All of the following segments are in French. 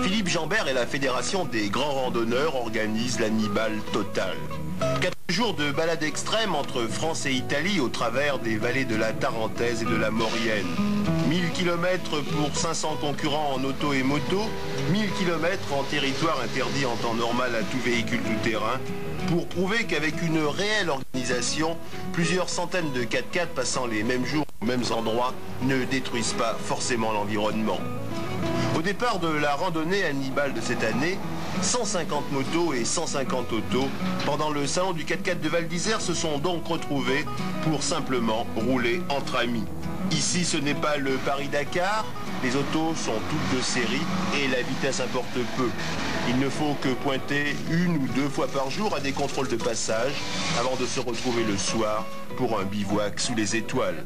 Philippe Jambert et la Fédération des grands randonneurs organisent l'Hannibal Total. 4 jours de balade extrême entre France et Italie au travers des vallées de la Tarentaise et de la Maurienne. 1000 km pour 500 concurrents en auto et moto, 1000 km en territoire interdit en temps normal à tout véhicule tout-terrain, pour prouver qu'avec une réelle organisation, plusieurs centaines de 4x4 passant les mêmes jours aux mêmes endroits ne détruisent pas forcément l'environnement. Au départ de la randonnée Hannibal de cette année, 150 motos et 150 autos, pendant le salon du 4x4 de Val d'Isère, se sont donc retrouvés pour simplement rouler entre amis. Ici, ce n'est pas le Paris-Dakar, les autos sont toutes de série et la vitesse importe peu. Il ne faut que pointer 1 ou 2 fois par jour à des contrôles de passage avant de se retrouver le soir pour un bivouac sous les étoiles.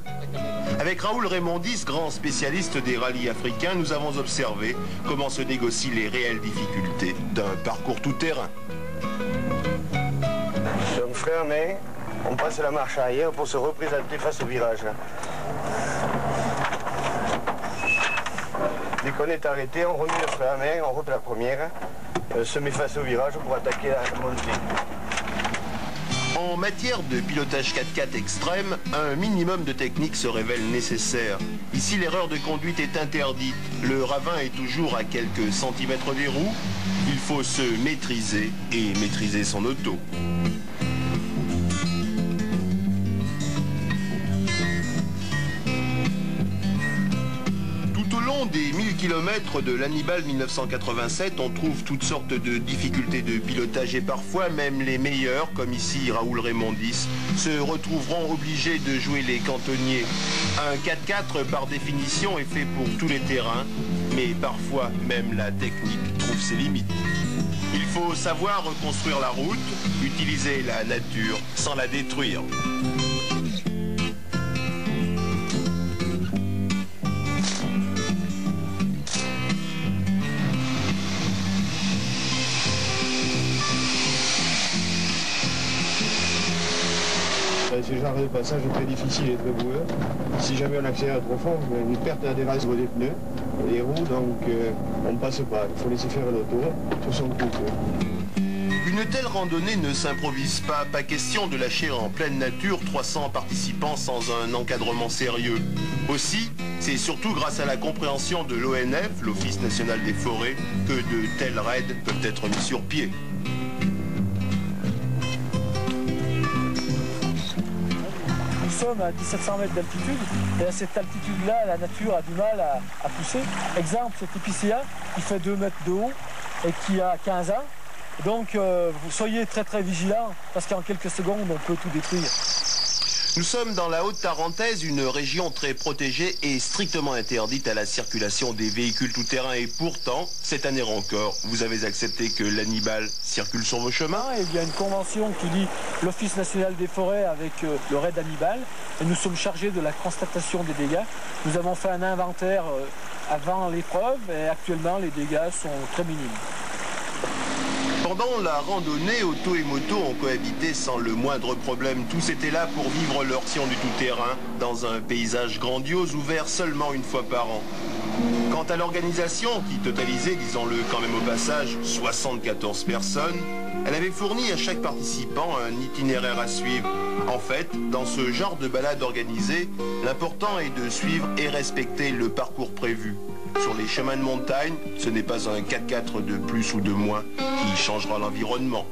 Avec Raoul Raymondis, grand spécialiste des rallyes africains, nous avons observé comment se négocient les réelles difficultés d'un parcours tout-terrain. On freine à main, on passe la marche arrière pour se représenter face au virage. Dès qu'on est arrêté, on remet le frein à main, on repère la première, se met face au virage pour attaquer la montée. En matière de pilotage 4x4 extrême, un minimum de technique se révèle nécessaire. Ici, l'erreur de conduite est interdite. Le ravin est toujours à quelques centimètres des roues. Il faut se maîtriser et maîtriser son auto. Des 1000 km de l'Hannibal 1987, on trouve toutes sortes de difficultés de pilotage et parfois même les meilleurs, comme ici Raoul Raymondis, se retrouveront obligés de jouer les cantonniers. Un 4x4 par définition est fait pour tous les terrains, mais parfois même la technique trouve ses limites. Il faut savoir reconstruire la route, utiliser la nature sans la détruire. Ce genre de passage est très difficile et très boueux. Si jamais on accélère trop fort, une perte d'adhérence des pneus et des roues, donc on ne passe pas. Il faut laisser faire l'auto sur son couple. Une telle randonnée ne s'improvise pas. Pas question de lâcher en pleine nature 300 participants sans un encadrement sérieux. Aussi, c'est surtout grâce à la compréhension de l'ONF, l'Office national des forêts, que de tels raids peuvent être mis sur pied. Nous sommes à 1700 mètres d'altitude et à cette altitude-là, la nature a du mal à pousser. Exemple, cette épicéa qui fait 2 mètres de haut et qui a 15 ans. Donc, soyez très très vigilants parce qu'en quelques secondes, on peut tout détruire. Nous sommes dans la Haute-Tarentaise, une région très protégée et strictement interdite à la circulation des véhicules tout-terrain. Et pourtant, cette année encore, vous avez accepté que l'Hannibal circule sur vos chemins. Il y a une convention qui lie l'Office national des forêts avec le raid Hannibal. Et nous sommes chargés de la constatation des dégâts. Nous avons fait un inventaire avant l'épreuve et actuellement, les dégâts sont très minimes. Pendant la randonnée, auto et moto ont cohabité sans le moindre problème. Tous étaient là pour vivre leur passion du tout-terrain dans un paysage grandiose ouvert seulement une fois par an. Quant à l'organisation, qui totalisait, disons-le quand même au passage, 74 personnes, elle avait fourni à chaque participant un itinéraire à suivre. En fait, dans ce genre de balade organisée, l'important est de suivre et respecter le parcours prévu. Sur les chemins de montagne, ce n'est pas un 4x4 de plus ou de moins qui changera l'environnement.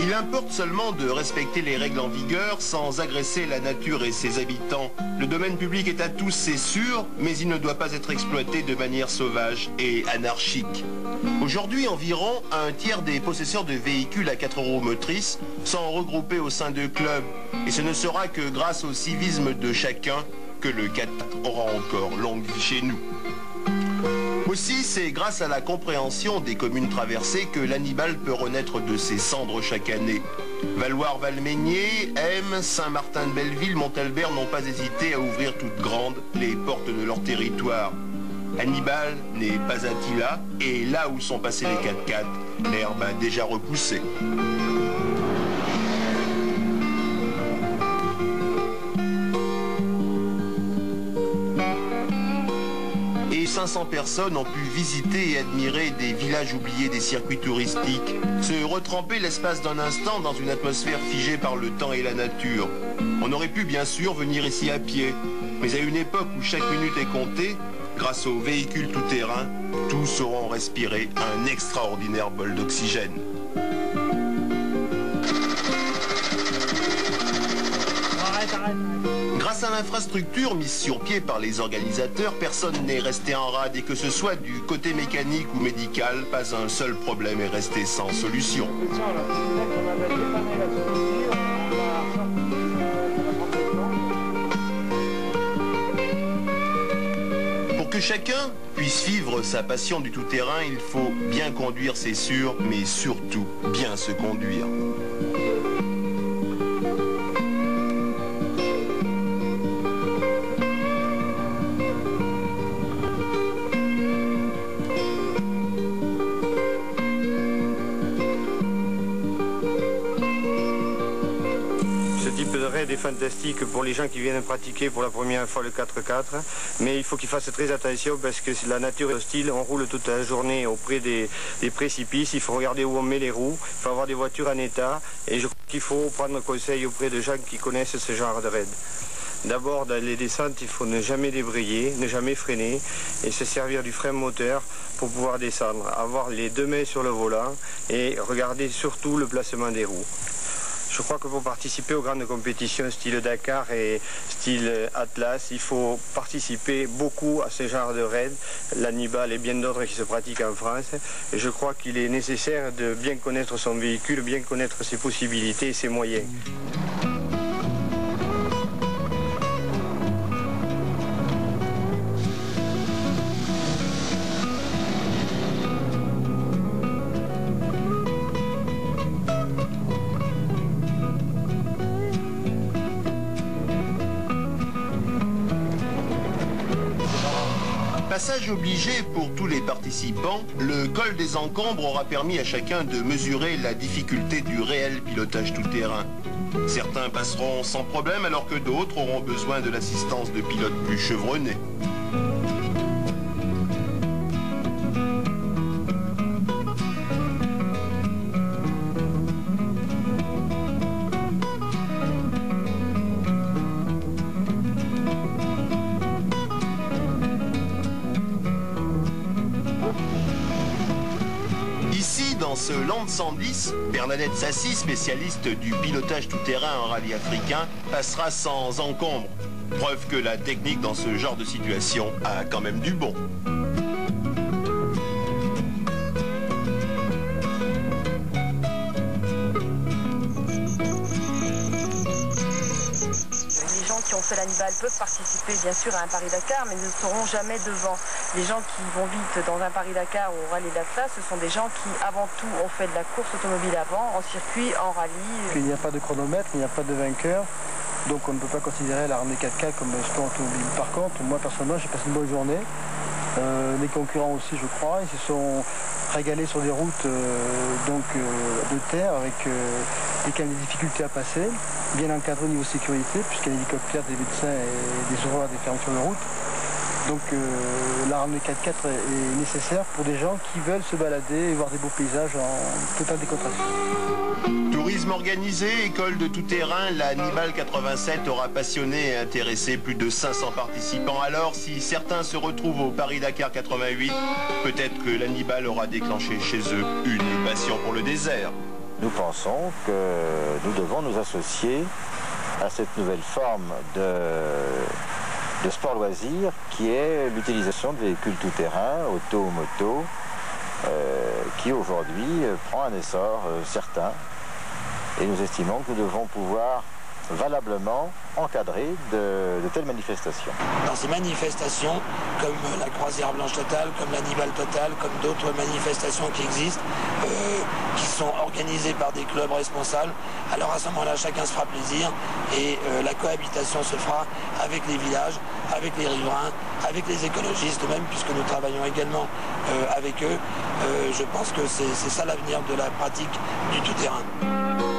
Il importe seulement de respecter les règles en vigueur sans agresser la nature et ses habitants. Le domaine public est à tous, c'est sûr, mais il ne doit pas être exploité de manière sauvage et anarchique. Aujourd'hui, environ un tiers des possesseurs de véhicules à 4 roues motrices sont regroupés au sein de clubs. Et ce ne sera que grâce au civisme de chacun que le 4x4 aura encore longue vie chez nous. Aussi, c'est grâce à la compréhension des communes traversées que l'Hannibal peut renaître de ses cendres chaque année. Valloire-Valmeinier, Aime, Saint-Martin-de-Belleville, Montalbert n'ont pas hésité à ouvrir toutes grandes les portes de leur territoire. Hannibal n'est pas Attila, et là où sont passés les 4x4, l'herbe a déjà repoussé. Et 500 personnes ont pu visiter et admirer des villages oubliés des circuits touristiques, se retremper l'espace d'un instant dans une atmosphère figée par le temps et la nature. On aurait pu bien sûr venir ici à pied, mais à une époque où chaque minute est comptée, grâce aux véhicules tout-terrain, tous sauront respirer un extraordinaire bol d'oxygène. Grâce à l'infrastructure mise sur pied par les organisateurs, personne n'est resté en rade et que ce soit du côté mécanique ou médical, pas un seul problème est resté sans solution. Pour que chacun puisse vivre sa passion du tout-terrain, il faut bien conduire, c'est sûr, mais surtout bien se conduire. Est fantastique pour les gens qui viennent pratiquer pour la première fois le 4x4, mais il faut qu'ils fassent très attention parce que la nature est hostile, on roule toute la journée auprès des précipices, il faut regarder où on met les roues, il faut avoir des voitures en état et je crois qu'il faut prendre conseil auprès de gens qui connaissent ce genre de raid. D'abord, dans les descentes, il faut ne jamais débrayer, ne jamais freiner et se servir du frein moteur pour pouvoir descendre, avoir les deux mains sur le volant et regarder surtout le placement des roues. Je crois que pour participer aux grandes compétitions style Dakar et style Atlas, il faut participer beaucoup à ce genre de raid, l'Hannibal et bien d'autres qui se pratiquent en France. Et je crois qu'il est nécessaire de bien connaître son véhicule, bien connaître ses possibilités et ses moyens. Passage obligé pour tous les participants, le col des Encombres aura permis à chacun de mesurer la difficulté du réel pilotage tout-terrain. Certains passeront sans problème alors que d'autres auront besoin de l'assistance de pilotes plus chevronnés. Dans ce Land 110, Bernadette Sassi, spécialiste du pilotage tout-terrain en rallye africain, passera sans encombre. Preuve que la technique dans ce genre de situation a quand même du bon. Les gens qui ont fait l'Hannibal peuvent participer bien sûr à un Paris-Dakar, mais ne seront jamais devant. Les gens qui vont vite dans un Paris-Dakar ou au rallye d'Atlas, ce sont des gens qui avant tout ont fait de la course automobile avant, en circuit, en rallye. Il n'y a pas de chronomètre, il n'y a pas de vainqueur, donc on ne peut pas considérer la randonnée 4x4 comme un sport automobile. Par contre, moi personnellement, j'ai passé une bonne journée. Les concurrents aussi, je crois, ils se sont régalés sur des routes de terre avec des difficultés à passer, bien encadré au niveau sécurité, puisqu'il y a des hélicoptères, des médecins et des horreurs des fermetures de route. Donc la randonnée 4x4 est nécessaire pour des gens qui veulent se balader et voir des beaux paysages en totale décontraction. Tourisme organisé, école de tout-terrain, la Hannibal 87 aura passionné et intéressé plus de 500 participants. Alors, si certains se retrouvent au Paris-Dakar 88, peut-être que l'Hannibal aura déclenché chez eux une passion pour le désert. Nous pensons que nous devons nous associer à cette nouvelle forme de sport loisir qui est l'utilisation de véhicules tout-terrain, auto ou moto, qui aujourd'hui prend un essor certain. Et nous estimons que nous devons pouvoir valablement encadrer de telles manifestations. Dans ces manifestations, comme la Croisière Blanche Totale, comme l'Hannibal Totale, comme d'autres manifestations qui existent, qui sont organisées par des clubs responsables, alors à ce moment-là, chacun se fera plaisir et la cohabitation se fera avec les villages, avec les riverains, avec les écologistes même, puisque nous travaillons également avec eux. Je pense que c'est ça l'avenir de la pratique du tout-terrain.